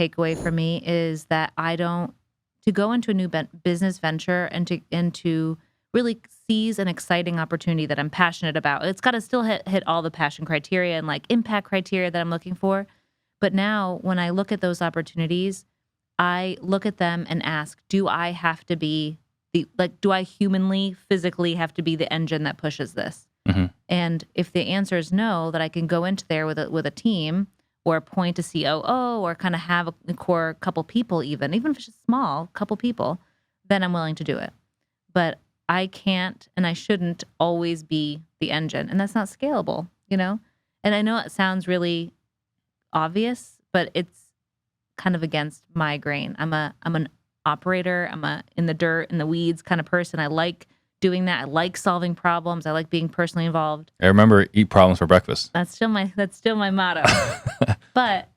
takeaway for me is that to go into a new business venture and to really seize an exciting opportunity that I'm passionate about. It's got to still hit all the passion criteria and like impact criteria that I'm looking for. But now when I look at those opportunities, I look at them and ask, do I have to be do I humanly, physically have to be the engine that pushes this? Mm-hmm. And if the answer is no, that I can go into there with a team or appoint a COO or kind of have a core couple people, even if it's just small, couple people, then I'm willing to do it. But I can't and I shouldn't always be the engine. And that's not scalable, And I know it sounds really obvious, but it's kind of against my grain. I'm an operator. I'm a in the dirt, in the weeds kind of person. I like doing that. I like solving problems. I like being personally involved. I remember eat problems for breakfast. That's still my motto. But,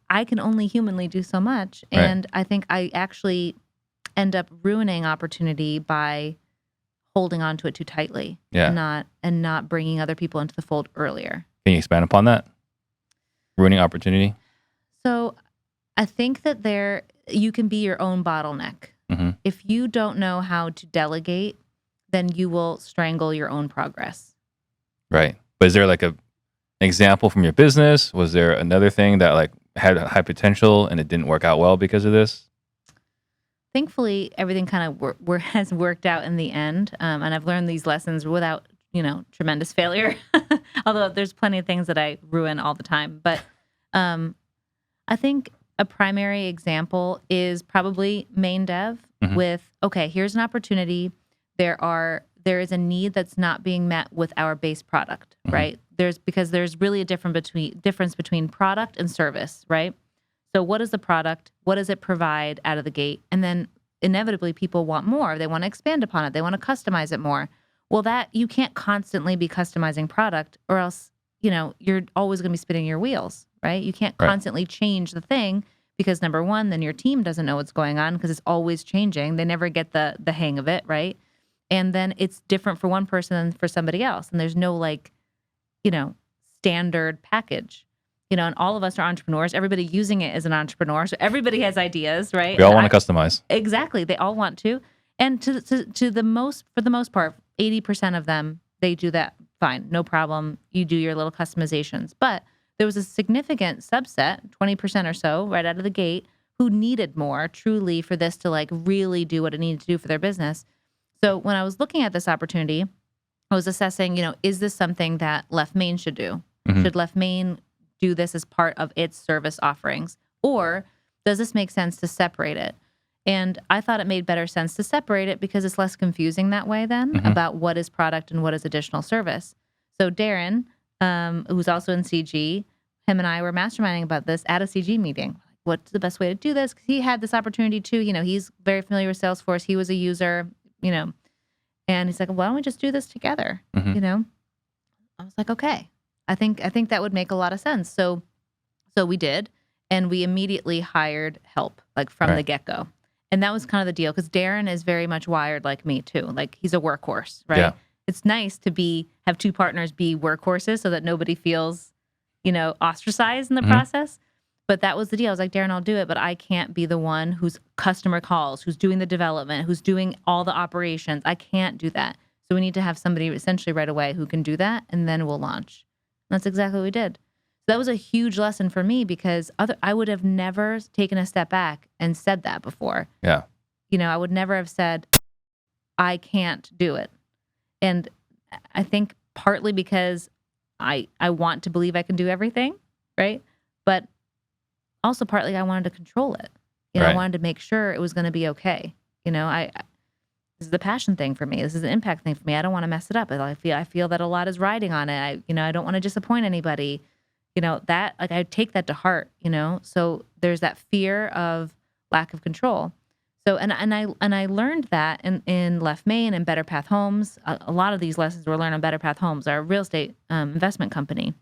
I can only humanly do so much. And I think I actually end up ruining opportunity by holding on to it too tightly. Yeah. And not bringing other people into the fold earlier. Can you expand upon that? Ruining opportunity? So I think that you can be your own bottleneck. Mm-hmm. If you don't know how to delegate, then you will strangle your own progress. Right. But is there like an example from your business? Was there another thing that like had high potential and it didn't work out well because of this? Thankfully, everything kind of has worked out in the end. And I've learned these lessons without, tremendous failure. Although there's plenty of things that I ruin all the time. But I think a primary example is probably main dev with, okay, here's an opportunity. There is a need that's not being met with our base product, right? Because there's really a difference between product and service, right? So what is the product? What does it provide out of the gate? And then inevitably people want more. They want to expand upon it. They want to customize it more. Well, that you can't constantly be customizing product or else, you're always going to be spinning your wheels, right? You can't constantly change the thing because number one, then your team doesn't know what's going on because it's always changing. They never get the hang of it, right? And then it's different for one person than for somebody else. And there's no standard package. And all of us are entrepreneurs. Everybody using it is an entrepreneur. So everybody has ideas, right? We all want to customize. Exactly. They all want to. And for the most part, 80% of them, they do that fine. No problem. You do your little customizations. But there was a significant subset, 20% or so, right out of the gate, who needed more truly for this to really do what it needed to do for their business. So when I was looking at this opportunity, I was assessing, is this something that Left Main should do? Mm-hmm. Should Left Main do this as part of its service offerings? Or does this make sense to separate it? And I thought it made better sense to separate it because it's less confusing that way then about what is product and what is additional service. So Darren, who's also in CG, him and I were masterminding about this at a CG meeting. What's the best way to do this? Because he had this opportunity too. He's very familiar with Salesforce. He was a user, and he's like, why don't we just do this together? I was like, okay. I think that would make a lot of sense. So we did, and we immediately hired help, from the get-go. And that was kind of the deal, because Darren is very much wired like me too. He's a workhorse, right? Yeah. It's nice to have two partners be workhorses so that nobody feels, ostracized in the process. But that was the deal. I was like, Darren, I'll do it, but I can't be the one who's customer calls, who's doing the development, who's doing all the operations. I can't do that. So we need to have somebody essentially right away who can do that, and then we'll launch. And that's exactly what we did. So that was a huge lesson for me because I would have never taken a step back and said that before. Yeah. I would never have said, I can't do it. And I think partly because I want to believe I can do everything, right? But also partly I wanted to control it. I wanted to make sure it was going to be okay. This is the passion thing for me. This is an impact thing for me. I don't want to mess it up. I feel that a lot is riding on it. I don't want to disappoint anybody. That I take that to heart. So there's that fear of lack of control. So and I learned that in Left Main and Better Path Homes. A lot of these lessons were learned on Better Path Homes, our real estate investment company.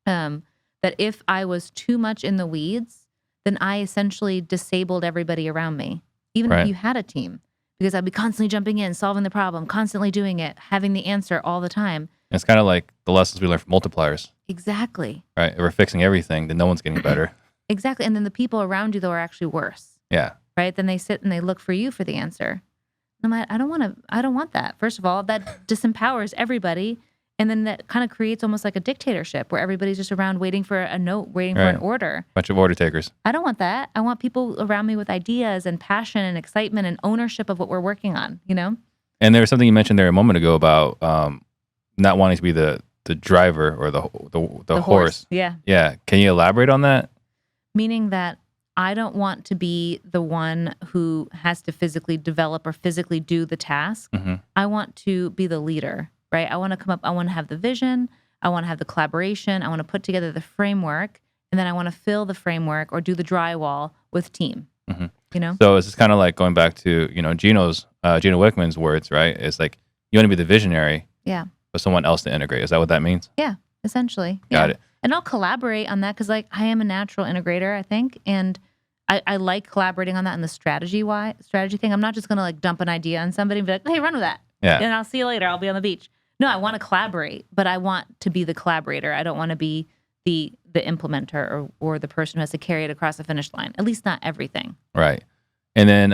That if I was too much in the weeds, then I essentially disabled everybody around me, even if you had a team, because I'd be constantly jumping in, solving the problem, constantly doing it, having the answer all the time. It's kind of like the lessons we learned from multipliers. Exactly. Right. If we're fixing everything, then no one's getting better. Exactly. And then the people around you, though, are actually worse, Yeah. right? Then they sit and they look for you for the answer. And I'm like, I don't want that. First of all, that disempowers everybody. And then that kind of creates almost like a dictatorship where everybody's just around waiting for a note, waiting for an Right. order. Bunch of order takers. I don't want that. I want people around me with ideas and passion and excitement and ownership of what we're working on, you know? And there was something you mentioned there a moment ago about not wanting to be the driver or the horse. Yeah. Yeah. Can you elaborate on that? Meaning that I don't want to be the one who has to physically develop or physically do the task. Mm-hmm. I want to be the leader, right? I want to come up, I want to have the vision, I want to have the collaboration, I want to put together the framework, and then I want to fill the framework or do the drywall with team. Mm-hmm. You know? So it's just kind of like going back to, Gino Wickman's words, right? It's like you want to be the visionary, Yeah. but someone else to integrate. Is that what that means? Yeah, essentially. Got Yeah. it. And I'll collaborate on that because, like, I am a natural integrator, I think, and I like collaborating on that in the strategy thing. I'm not just gonna like dump an idea on somebody and be like, "Hey, run with that," Yeah. and I'll see you later. I'll be on the beach. No, I want to collaborate, but I want to be the collaborator. I don't want to be the implementer or the person who has to carry it across the finish line. At least not everything. Right. And then